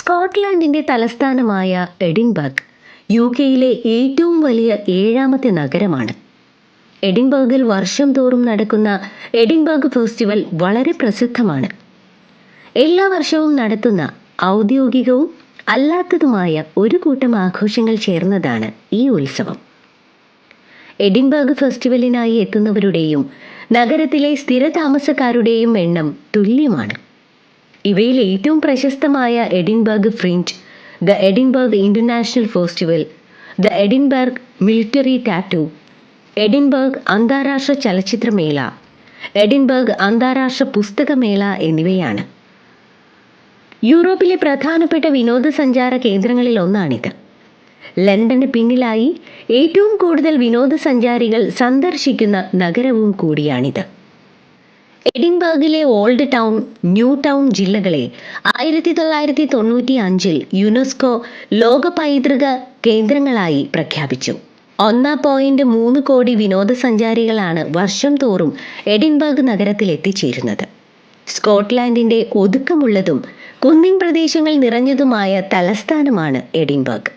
സ്കോട്ട്ലാൻഡിൻ്റെ തലസ്ഥാനമായ എഡിൻബർഗ് യുകെയിലെ ഏറ്റവും വലിയ ഏഴാമത്തെ നഗരമാണ്. എഡിൻബർഗിൽ വർഷം തോറും നടക്കുന്ന എഡിൻബർഗ് ഫെസ്റ്റിവൽ വളരെ പ്രസിദ്ധമാണ്. എല്ലാ വർഷവും നടത്തുന്ന ഔദ്യോഗികവും അല്ലാത്തതുമായ ഒരു കൂട്ടം ആഘോഷങ്ങൾ ചേർന്നതാണ് ഈ ഉത്സവം. എഡിൻബർഗ് ഫെസ്റ്റിവലിനായി എത്തുന്നവരുടെയും നഗരത്തിലെ സ്ഥിരതാമസക്കാരുടെയും എണ്ണം തുല്യമാണ്. ഇവയിൽ ഏറ്റവും പ്രശസ്തമായ Edinburgh fringe, the Edinburgh international festival, the Edinburgh military tattoo, Edinburgh അന്താരാഷ്ട്ര ചലച്ചിത്രമേള, എഡിൻബർഗ് അന്താരാഷ്ട്ര പുസ്തകമേള എന്നിവയാണ്. യൂറോപ്പിലെ പ്രധാനപ്പെട്ട വിനോദസഞ്ചാര കേന്ദ്രങ്ങളിൽ ഒന്നാണിത്. ലണ്ടന് പിന്നിലായി ഏറ്റവും കൂടുതൽ വിനോദസഞ്ചാരികൾ സന്ദർശിക്കുന്ന നഗരവും കൂടിയാണിത്. എഡിൻബർഗിലെ ഓൾഡ് ടൗൺ, ന്യൂ ടൗൺ ജില്ലകളെ 1995 യുനെസ്കോ ലോക പൈതൃക കേന്ദ്രങ്ങളായി പ്രഖ്യാപിച്ചു. 1.3 കോടി വിനോദസഞ്ചാരികളാണ് വർഷം തോറും എഡിൻബർഗ് നഗരത്തിൽ എത്തിച്ചേരുന്നത്. സ്കോട്ട്ലാൻഡിൻ്റെ ഒതുക്കമുള്ളതും കുന്നിൻ പ്രദേശങ്ങൾ നിറഞ്ഞതുമായ തലസ്ഥാനമാണ് എഡിൻബർഗ്.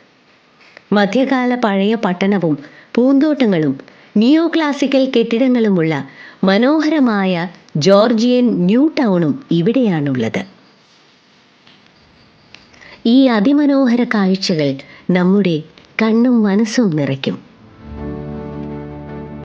മധ്യകാല പഴയ പട്ടണവും പൂന്തോട്ടങ്ങളും നിയോ ക്ലാസിക്കൽ കെട്ടിടങ്ങളുമുള്ള മനോഹരമായ ജോർജിയൻ ന്യൂ ടൗണും ഇവിടെയാണുള്ളത്. ഈ അതിമനോഹര കാഴ്ചകൾ നമ്മുടെ കണ്ണും മനസ്സും നിറയ്ക്കും.